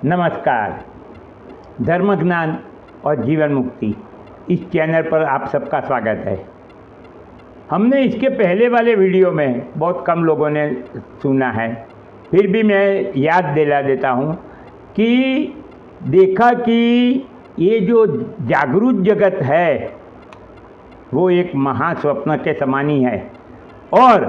नमस्कार। धर्म ज्ञान और जीवन मुक्ति इस चैनल पर आप सबका स्वागत है। हमने इसके पहले वाले वीडियो में बहुत कम लोगों ने सुना है, फिर भी मैं याद दिला देता हूँ कि देखा कि ये जो जागरूक जगत है वो एक महास्वप्न के समान ही है। और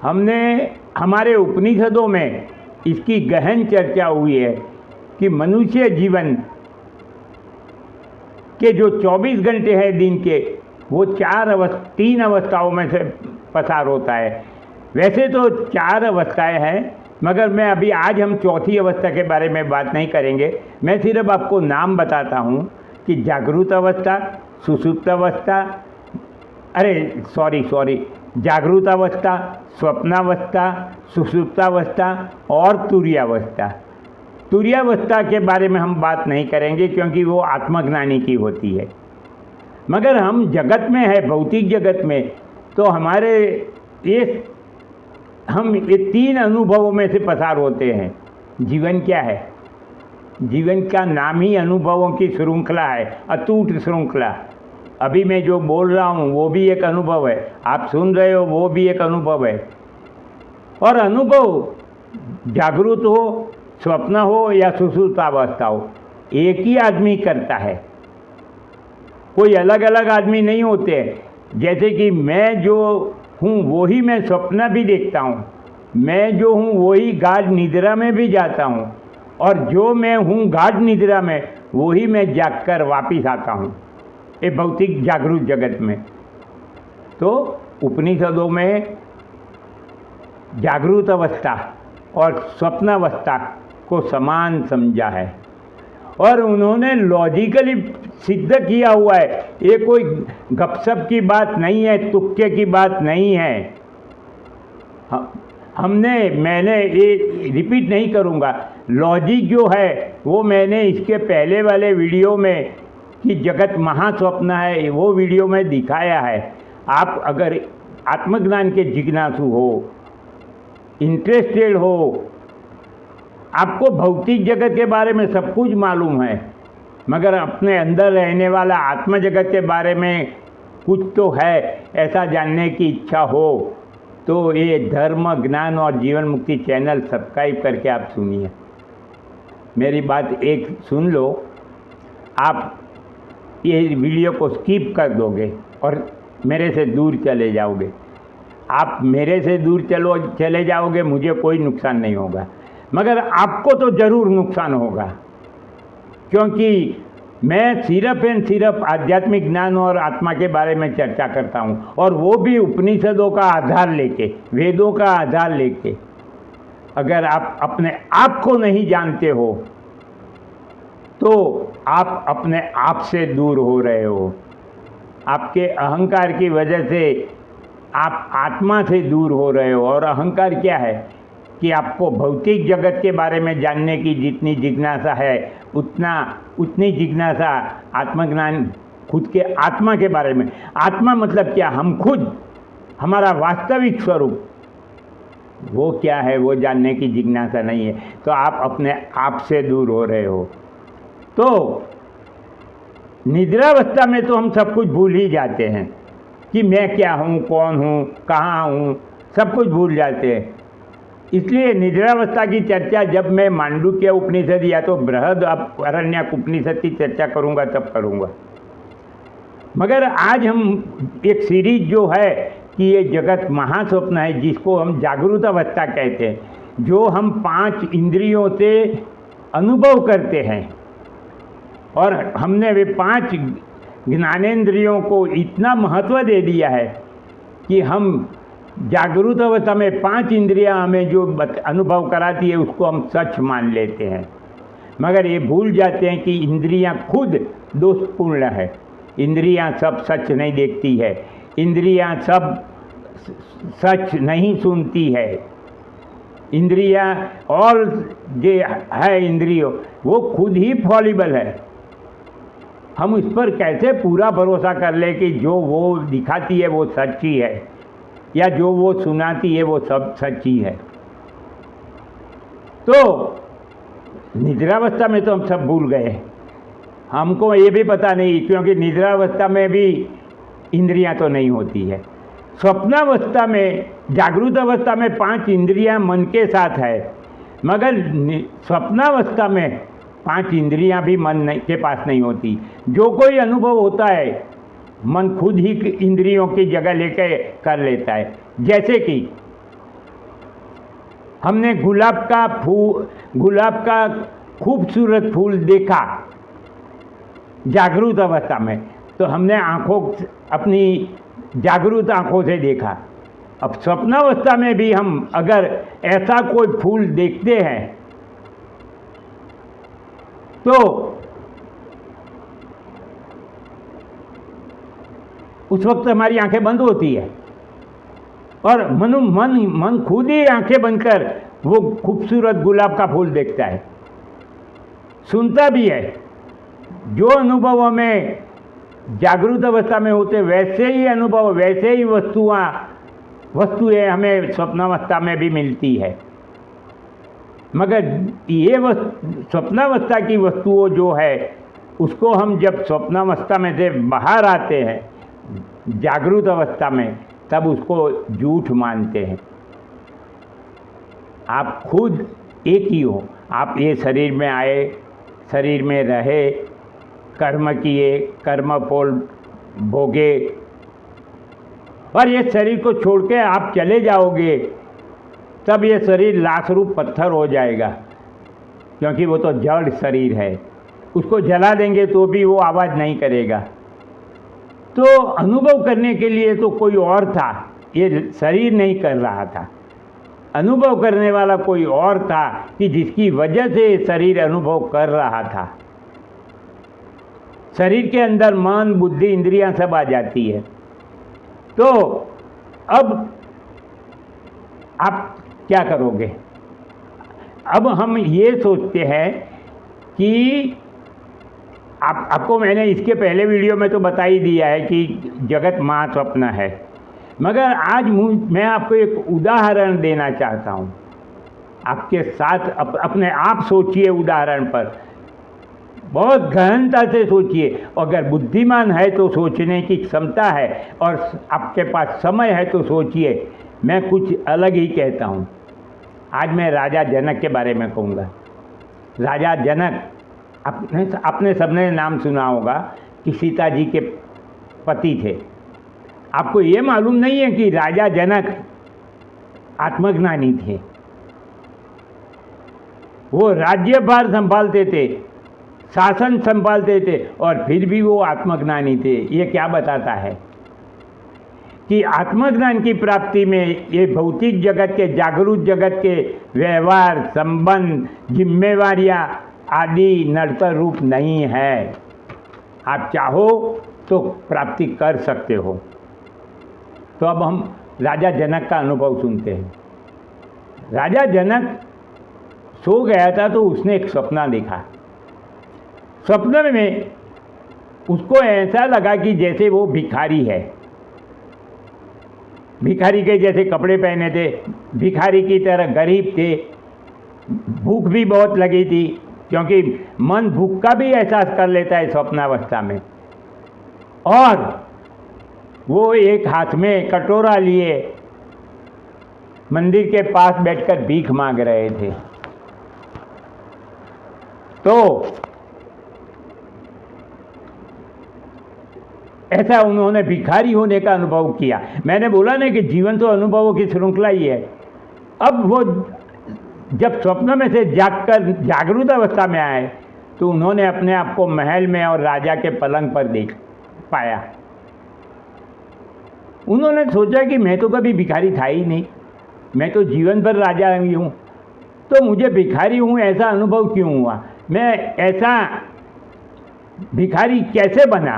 हमने हमारे उपनिषदों में इसकी गहन चर्चा हुई है कि मनुष्य जीवन के जो 24 घंटे हैं दिन के, वो 3 अवस्थाओं में से पसार होता है। वैसे तो 4 अवस्थाएं हैं, मगर मैं अभी आज हम चौथी अवस्था के बारे में बात नहीं करेंगे। मैं सिर्फ आपको नाम बताता हूँ कि जागृत अवस्था, सुषुप्त अवस्था, जागृत अवस्था, स्वप्नावस्था, सुषुप्तावस्था और तुरीयावस्था। तुरीयावस्था के बारे में हम बात नहीं करेंगे क्योंकि वो आत्मज्ञानी की होती है। मगर हम जगत में है, भौतिक जगत में, तो हम ये 3 अनुभवों में से पसार होते हैं। जीवन क्या है? जीवन का नाम ही अनुभवों की श्रृंखला है, अटूट श्रृंखला। अभी मैं जो बोल रहा हूँ वो भी एक अनुभव है, आप सुन रहे हो वो भी एक अनुभव है। और अनुभव जागृत हो, स्वप्न हो या सुषुप्तावस्था हो, एक ही आदमी करता है, कोई अलग अलग आदमी नहीं होते। जैसे कि मैं जो हूँ वही मैं स्वप्न भी देखता हूँ, मैं जो हूँ वही गाढ़ निद्रा में भी जाता हूँ, और जो मैं हूँ गाढ़ निद्रा में वही मैं जागकर वापिस आता हूँ ये भौतिक जागरूक जगत में। तो उपनिषदों में जागृत अवस्था और स्वप्नावस्था को समान समझा है, और उन्होंने लॉजिकली सिद्ध किया हुआ है। ये कोई गपशप की बात नहीं है, तुक्के की बात नहीं है। मैंने ये रिपीट नहीं करूँगा, लॉजिक जो है वो मैंने इसके पहले वाले वीडियो में कि जगत महास्वप्न है, वो वीडियो में दिखाया है। आप अगर आत्मज्ञान के जिज्ञासु हो, इंटरेस्टेड हो, आपको भौतिक जगत के बारे में सब कुछ मालूम है, मगर अपने अंदर रहने वाला आत्म जगत के बारे में कुछ तो है ऐसा जानने की इच्छा हो, तो ये धर्म ज्ञान और जीवन मुक्ति चैनल सब्सक्राइब करके आप सुनिए। मेरी बात एक सुन लो, आप ये वीडियो को स्किप कर दोगे और मेरे से दूर चले जाओगे। आप मेरे से दूर चले जाओगे, मुझे कोई नुकसान नहीं होगा, मगर आपको तो ज़रूर नुकसान होगा, क्योंकि मैं सिर्फ आध्यात्मिक ज्ञान और आत्मा के बारे में चर्चा करता हूँ, और वो भी उपनिषदों का आधार लेके, वेदों का आधार लेके। अगर आप अपने आप को नहीं जानते हो तो आप अपने आप से दूर हो रहे हो। आपके अहंकार की वजह से आप आत्मा से दूर हो रहे हो। और अहंकार क्या है कि आपको भौतिक जगत के बारे में जानने की जितनी जिज्ञासा है उतनी जिज्ञासा आत्मज्ञान, खुद के आत्मा के बारे में। आत्मा मतलब क्या? हम खुद, हमारा वास्तविक स्वरूप वो क्या है वो जानने की जिज्ञासा नहीं है, तो आप अपने आप से दूर हो रहे हो। तो निद्रावस्था में तो हम सब कुछ भूल ही जाते हैं कि मैं क्या हूँ, कौन हूँ, कहाँ हूँ, सब कुछ भूल जाते हैं। इसलिए निद्रावस्था की चर्चा जब मैं मांडुक्य उपनिषद या तो बृहदारण्यक उपनिषद की चर्चा करूँगा तब करूँगा। मगर आज हम एक सीरीज जो है कि ये जगत महास्वप्न है, जिसको हम जागृत अवस्था कहते हैं, जो हम 5 इंद्रियों से अनुभव करते हैं, और हमने वे 5 ज्ञानेंद्रियों को इतना महत्व दे दिया है कि हम जागृत अवस्था में 5 इंद्रियां हमें जो अनुभव कराती है उसको हम सच मान लेते हैं। मगर ये भूल जाते हैं कि इंद्रियां खुद दोषपूर्ण है। इंद्रियां सब सच नहीं देखती है, इंद्रियां सब सच नहीं सुनती है। इंद्रियां और जो है इंद्रियों वो खुद ही फॉलिबल है। हम इस पर कैसे पूरा भरोसा कर ले कि जो वो दिखाती है वो सच्ची है, या जो वो सुनाती है वो सब सच्ची है? तो निद्रावस्था में तो हम सब भूल गए, हमको ये भी पता नहीं, क्योंकि निद्रावस्था में भी इंद्रियां तो नहीं होती है। स्वप्नावस्था में, जागृत अवस्था में 5 इंद्रियां मन के साथ है, मगर स्वप्नावस्था में 5 इंद्रियां भी मन के पास नहीं होती। जो कोई अनुभव होता है मन खुद ही इंद्रियों की जगह लेकर कर लेता है। जैसे कि हमने गुलाब का खूबसूरत फूल देखा जागृत अवस्था में, तो हमने अपनी जागृत आँखों से देखा। अब स्वप्नावस्था में भी हम अगर ऐसा कोई फूल देखते हैं तो उस वक्त हमारी आंखें बंद होती है और मन खुद ही आंखें बंद कर वो खूबसूरत गुलाब का फूल देखता है, सुनता भी है। जो अनुभव हमें जागृत अवस्था में होते वैसे ही अनुभव, वैसे ही वस्तुएं हमें स्वप्नावस्था में भी मिलती है। मगर ये स्वप्नावस्था की वस्तुओं जो है उसको हम जब स्वप्नावस्था में से बाहर आते हैं जागृत अवस्था में, तब उसको झूठ मानते हैं। आप खुद एक ही हो, आप ये शरीर में आए, शरीर में रहे, कर्म किए, कर्म फल भोगे और ये शरीर को छोड़ के आप चले जाओगे, तब ये शरीर लाश रूप पत्थर हो जाएगा, क्योंकि वो तो जड़ शरीर है। उसको जला देंगे तो भी वो आवाज़ नहीं करेगा। तो अनुभव करने के लिए तो कोई और था, ये शरीर नहीं कर रहा था। अनुभव करने वाला कोई और था कि जिसकी वजह से शरीर अनुभव कर रहा था। शरीर के अंदर मन, बुद्धि, इंद्रियां सब आ जाती है। तो अब आप क्या करोगे? अब हम ये सोचते हैं कि आपको मैंने इसके पहले वीडियो में तो बता ही दिया है कि जगत महास्वप्न है, मगर आज मैं आपको एक उदाहरण देना चाहता हूँ। आपके साथ अपने आप सोचिए उदाहरण पर, बहुत गहनता से सोचिए। अगर बुद्धिमान है तो सोचने की क्षमता है और आपके पास समय है तो सोचिए। मैं कुछ अलग ही कहता हूँ। आज मैं राजा जनक के बारे में कहूँगा। राजा जनक, आपने सबने नाम सुना होगा कि सीता जी के पति थे। आपको ये मालूम नहीं है कि राजा जनक आत्मज्ञानी थे। वो राज्यभार संभालते थे, शासन संभालते थे और फिर भी वो आत्मज्ञानी थे। ये क्या बताता है कि आत्मज्ञान की प्राप्ति में ये भौतिक जगत के, जागरूक जगत के व्यवहार, संबंध, जिम्मेवारियां आदि नड़तर रूप नहीं है। आप चाहो तो प्राप्ति कर सकते हो। तो अब हम राजा जनक का अनुभव सुनते हैं। राजा जनक सो गया था तो उसने एक सपना देखा। सपने में उसको ऐसा लगा कि जैसे वो भिखारी है, भिखारी के जैसे कपड़े पहने थे, भिखारी की तरह गरीब थे, भूख भी बहुत लगी थी, क्योंकि मन भूख का भी एहसास कर लेता है स्वप्नावस्था में। और वो एक हाथ में कटोरा लिए मंदिर के पास बैठकर भीख मांग रहे थे। तो ऐसा उन्होंने भिखारी होने का अनुभव किया। मैंने बोला ना कि जीवन तो अनुभवों की श्रृंखला ही है। अब वो जब स्वप्न में से जागकर जागृत अवस्था में आए तो उन्होंने अपने आप को महल में और राजा के पलंग पर देख पाया। उन्होंने सोचा कि मैं तो कभी भिखारी था ही नहीं, मैं तो जीवन भर राजा ही हूँ, तो मुझे भिखारी हूँ ऐसा अनुभव क्यों हुआ? मैं ऐसा भिखारी कैसे बना?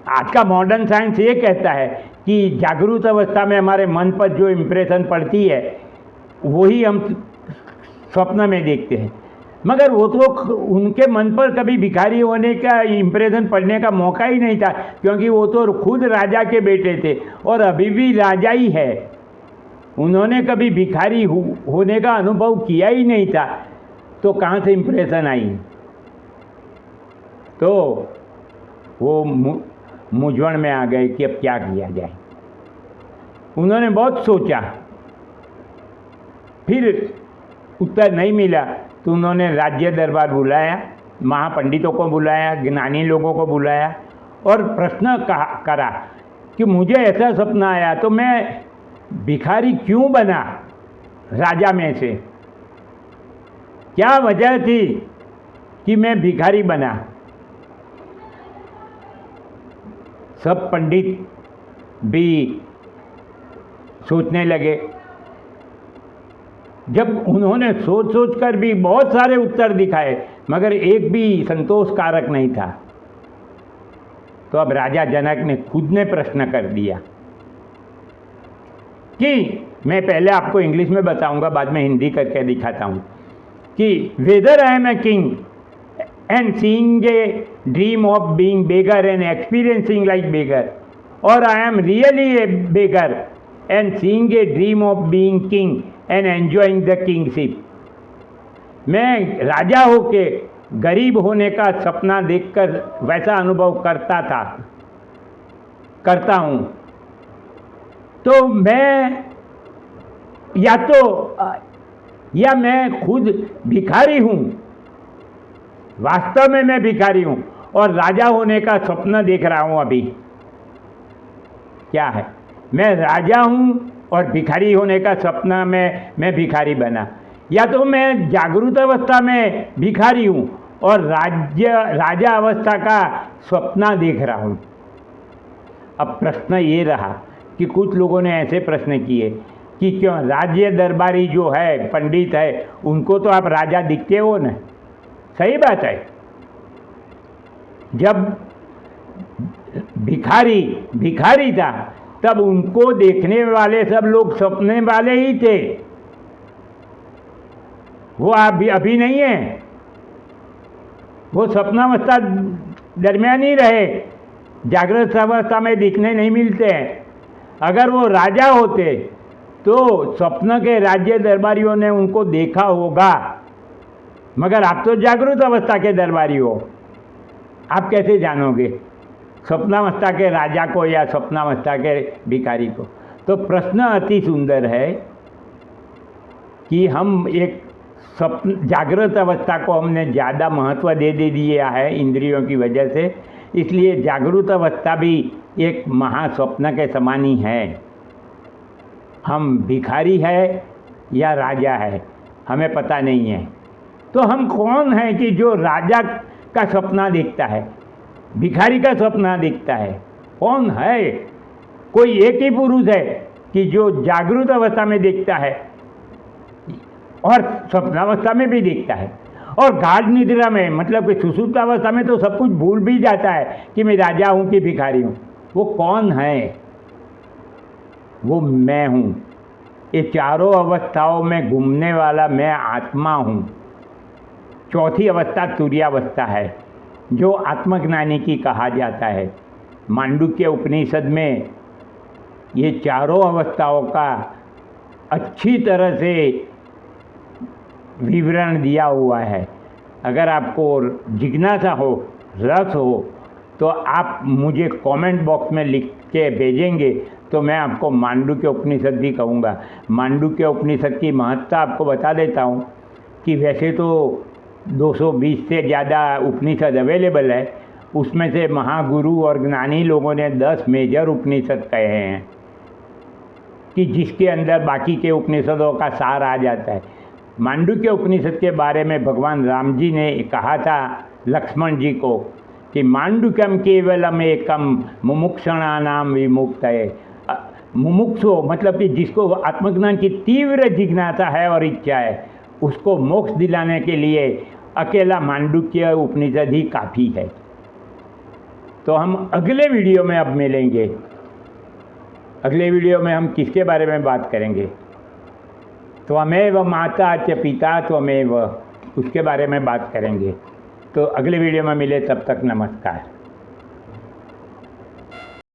आज का मॉडर्न साइंस ये कहता है कि जागृत अवस्था में हमारे मन पर जो इम्प्रेशन पड़ती है वही हम स्वप्न में देखते हैं। मगर वो तो उनके मन पर कभी भिखारी होने का इम्प्रेशन पड़ने का मौका ही नहीं था, क्योंकि वो तो खुद राजा के बेटे थे और अभी भी राजा ही है। उन्होंने कभी भिखारी होने का अनुभव किया ही नहीं था, तो कहाँ से इम्प्रेशन आई? तो वो मूंझवण में आ गए कि अब क्या किया जाए। उन्होंने बहुत सोचा, फिर उत्तर नहीं मिला तो उन्होंने राज्य दरबार बुलाया, महापंडितों को बुलाया, ज्ञानी लोगों को बुलाया और प्रश्न करा कि मुझे ऐसा सपना आया, तो मैं भिखारी क्यों बना राजा में से? क्या वजह थी कि मैं भिखारी बना? सब पंडित भी सोचने लगे। जब उन्होंने सोच सोच कर भी बहुत सारे उत्तर दिखाए, मगर एक भी संतोषकारक नहीं था, तो अब राजा जनक ने खुद ने प्रश्न कर दिया कि मैं पहले आपको इंग्लिश में बताऊंगा, बाद में हिंदी करके दिखाता हूं कि whether I am a king and seeing a dream of being beggar and experiencing like beggar, और I am really a beggar and seeing a dream of being king and enjoying the kingship. मैं राजा होके गरीब होने का सपना देखकर वैसा अनुभव करता हूँ, तो मैं या मैं खुद भिखारी हूँ, वास्तव में मैं भिखारी हूँ और राजा होने का सपना देख रहा हूँ। अभी क्या है, मैं राजा हूँ और भिखारी होने का सपना में मैं भिखारी बना, या तो मैं जागृत अवस्था में भिखारी हूँ और राजा अवस्था का सपना देख रहा हूँ। अब प्रश्न ये रहा कि कुछ लोगों ने ऐसे प्रश्न किए कि क्यों राज्य दरबारी जो है, पंडित है, उनको तो आप राजा दिखते हो ना। सही बात है, जब भिखारी था तब उनको देखने वाले सब लोग सपने वाले ही थे, वो अभी नहीं है, वो सपनावस्था दरमियान ही रहे, जागृत अवस्था में दिखने नहीं मिलते हैं। अगर वो राजा होते तो स्वप्न के राज्य दरबारियों ने उनको देखा होगा, मगर आप तो जागृत अवस्था के दरबारी हो, आप कैसे जानोगे स्वप्नावस्था के राजा को या स्वप्नावस्था के भिखारी को? तो प्रश्न अति सुंदर है कि हम एक जागृत अवस्था को हमने ज़्यादा महत्व दे दिया है इंद्रियों की वजह से, इसलिए जागृत अवस्था भी एक महास्वप्न के समान ही है। हम भिखारी है या राजा है हमें पता नहीं है। तो हम कौन है कि जो राजा का सपना देखता है, भिखारी का सपना देखता है? कौन है? कोई एक ही पुरुष है कि जो जागृत अवस्था में देखता है और स्वप्नावस्था में भी देखता है, और गाढ़ निद्रा में, मतलब कि सुषुप्त अवस्था में तो सब कुछ भूल भी जाता है कि मैं राजा हूँ कि भिखारी हूँ। वो कौन है? वो मैं हूँ। ये चारों अवस्थाओं में घूमने वाला मैं आत्मा हूँ। चौथी अवस्था तुर्यावस्था है, जो आत्मज्ञानी की कहा जाता है। मांडुक्य उपनिषद में ये चारों अवस्थाओं का अच्छी तरह से विवरण दिया हुआ है। अगर आपको जिज्ञासा हो, रस हो, तो आप मुझे कमेंट बॉक्स में लिख के भेजेंगे तो मैं आपको मांडुक्य उपनिषद भी कहूँगा। मांडुक्य उपनिषद की महत्ता आपको बता देता हूँ कि वैसे तो 220 से ज़्यादा उपनिषद अवेलेबल है, उसमें से महागुरु और ज्ञानी लोगों ने 10 मेजर उपनिषद कहे हैं कि जिसके अंदर बाकी के उपनिषदों का सार आ जाता है। मांडुक्य उपनिषद के बारे में भगवान राम जी ने कहा था लक्ष्मण जी को कि मांडुक्यम केवलम एकम मुमुक्षणानाम विमुक्तये। मुमुक्षु मतलब कि जिसको आत्मज्ञान की तीव्र जिज्ञासा है और इच्छा है, उसको मोक्ष दिलाने के लिए अकेला मांडुक्य उपनिषद ही काफ़ी है। तो हम अगले वीडियो में अब मिलेंगे। अगले वीडियो में हम किसके बारे में बात करेंगे? त्वमेव माता च पिता त्वमेव, उसके बारे में बात करेंगे। तो अगले वीडियो में मिले, तब तक नमस्कार।